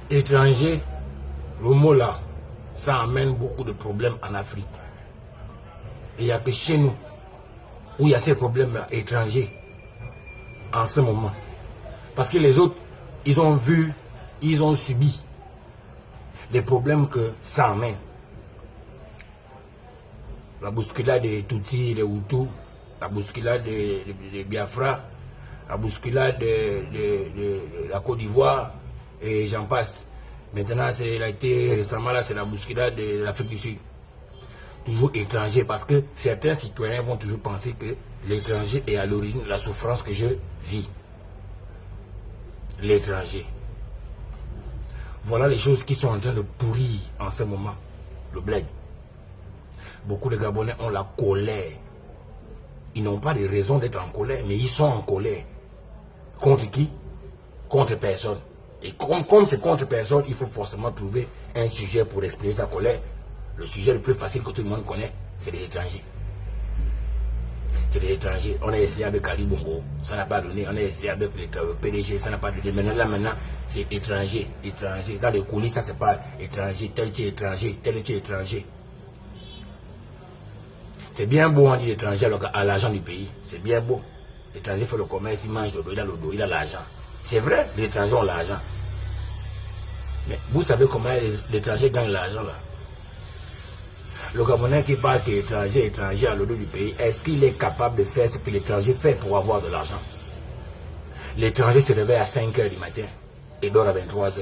Étranger, le mot là, ça amène beaucoup de problèmes en Afrique. Et il n'y a que chez nous où il y a ces problèmes étrangers en ce moment. Parce que les autres, ils ont vu, ils ont subi les problèmes que ça amène. La bousculade des Tutsis, des Hutus, la bousculade des Biafra, la bousculade de la Côte d'Ivoire, et j'en passe. Maintenant, récemment, là, c'est la bousculade de l'Afrique du Sud. Toujours étranger, parce que certains citoyens vont toujours penser que l'étranger est à l'origine de la souffrance que je vis. L'étranger. Voilà les choses qui sont en train de pourrir en ce moment, le bled. Beaucoup de Gabonais ont la colère. Ils n'ont pas de raison d'être en colère, mais ils sont en colère. Contre qui? Contre personne. Et comme c'est contre personne, il faut forcément trouver un sujet pour exprimer sa colère. Le sujet le plus facile que tout le monde connaît, c'est les étrangers. C'est les étrangers. On a essayé avec Ali Bongo, ça n'a pas donné. On a essayé avec le PDG, ça n'a pas donné. Maintenant, c'est étranger. Étranger. Dans les coulisses, ça c'est pas étranger, tel qui est étranger, tel qui est étranger. C'est bien beau, on dit l'étranger à l'argent du pays. C'est bien beau. L'étranger fait le commerce, il mange le dos, il a le dos, il a l'argent. C'est vrai, les étrangers ont l'argent. Mais vous savez comment les étrangers gagnent l'argent là? Le Gabonais qui parle que l'étranger à le dos du pays, est-ce qu'il est capable de faire ce que l'étranger fait pour avoir de l'argent? L'étranger se réveille à 5 h du matin et dort à 23 h,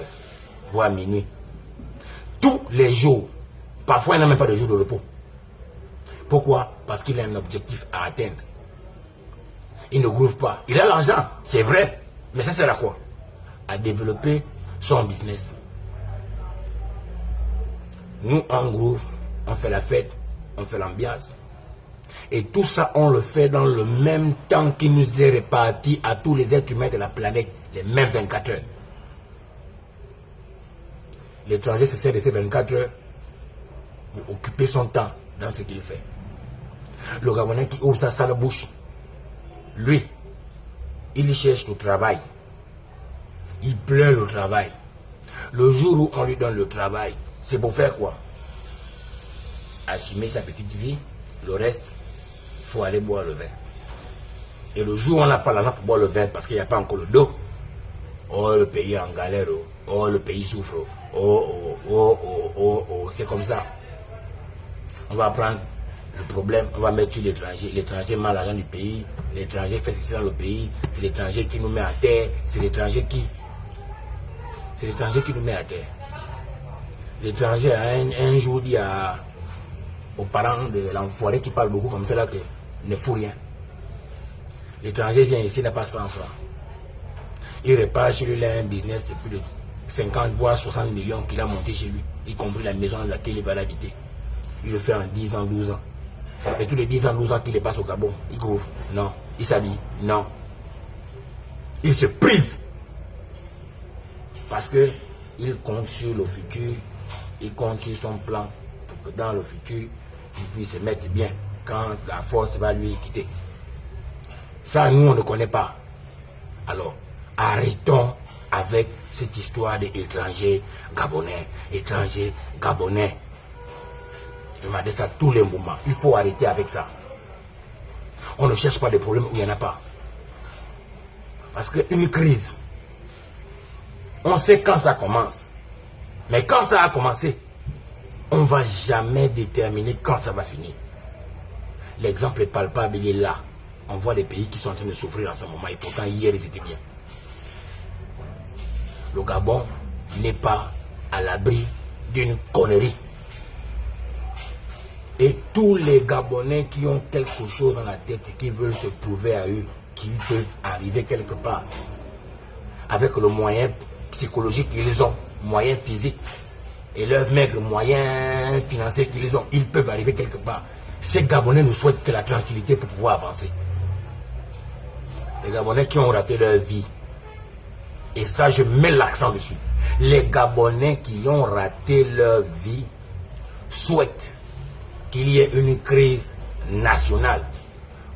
voire minuit. Tous les jours. Parfois, il n'a même pas de jour de repos. Pourquoi? Parce qu'il a un objectif à atteindre. Il ne groove pas. Il a l'argent, c'est vrai. Mais ça sert à quoi? À développer son business. Nous, en groove, on fait la fête, on fait l'ambiance. Et tout ça, on le fait dans le même temps qui nous est réparti à tous les êtres humains de la planète, les mêmes 24 heures. L'étranger se sert de ces 24 heures pour occuper son temps dans ce qu'il fait. Le Gabonais qui ouvre sa sale bouche, lui, il cherche le travail. Il pleure le travail. Le jour où on lui donne le travail, c'est pour faire quoi? Assumer sa petite vie. Le reste, il faut aller boire le vin. Et le jour où on n'a pas l'argent pour boire le vin parce qu'il n'y a pas encore le dos, oh, le pays est en galère, oh, le pays souffre, oh, c'est comme ça. On va prendre le problème, on va mettre sur l'étranger. L'étranger mange l'argent du pays, l'étranger fait ceci dans le pays, c'est l'étranger qui nous met à terre, c'est l'étranger qui nous met à terre. L'étranger a un jour dit aux parents de l'enfoiré qui parle beaucoup comme ça là que ne fout rien. L'étranger vient ici, n'a pas 100 francs. Il repart chez lui, il a un business de plus de 50 voire 60 millions qu'il a monté chez lui, y compris la maison dans laquelle il va l'habiter. Il le fait en 10 ans, 12 ans. Et tous les 10 ans, 12 ans qu'il les passe au Gabon, il couvre, non. Il s'habille, non. Il se prive. Parce que il compte sur le futur, il compte sur son plan pour que dans le futur, il puisse se mettre bien quand la force va lui quitter. Ça, nous, on ne connaît pas. Alors, arrêtons avec cette histoire d'étrangers gabonais, étrangers gabonais. Je m'adresse ça à tous les moments. Il faut arrêter avec ça. On ne cherche pas des problèmes où il n'y en a pas. Parce qu'une crise, on sait quand ça commence. Mais quand ça a commencé, on ne va jamais déterminer quand ça va finir. L'exemple est palpable, il est là. On voit les pays qui sont en train de souffrir en ce moment. Et pourtant, hier, ils étaient bien. Le Gabon n'est pas à l'abri d'une connerie. Et tous les Gabonais qui ont quelque chose dans la tête et qui veulent se prouver à eux qu'ils peuvent arriver quelque part avec le moyen psychologique qu'ils ont, moyen physique et leurs maigres moyens financiers qu'ils ont, ils peuvent arriver quelque part. Ces Gabonais nous souhaitent que la tranquillité pour pouvoir avancer. Les Gabonais qui ont raté leur vie, et ça je mets l'accent dessus, les Gabonais qui ont raté leur vie souhaitent qu'il y ait une crise nationale.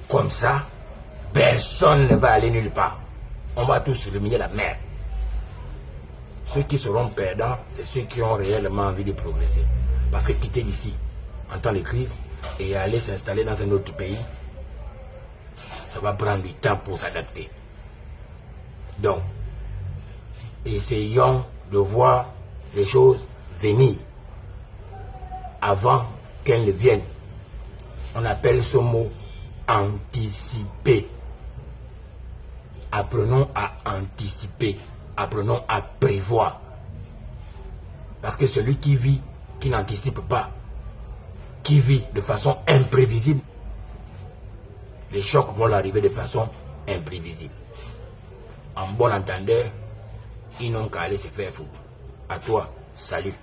Comme ça, personne ne va aller nulle part. On va tous ruminer la merde. Ceux qui seront perdants, c'est ceux qui ont réellement envie de progresser. Parce que quitter d'ici, en temps de crise, et aller s'installer dans un autre pays, ça va prendre du temps pour s'adapter. Donc, essayons de voir les choses venir avant qu'elles ne viennent. On appelle ce mot anticiper. Apprenons à anticiper, apprenons à prévoir. Parce que celui qui vit, qui n'anticipe pas, qui vit de façon imprévisible, les chocs vont l'arriver de façon imprévisible. En bon entendeur, ils n'ont qu'à aller se faire foutre. À toi, salut.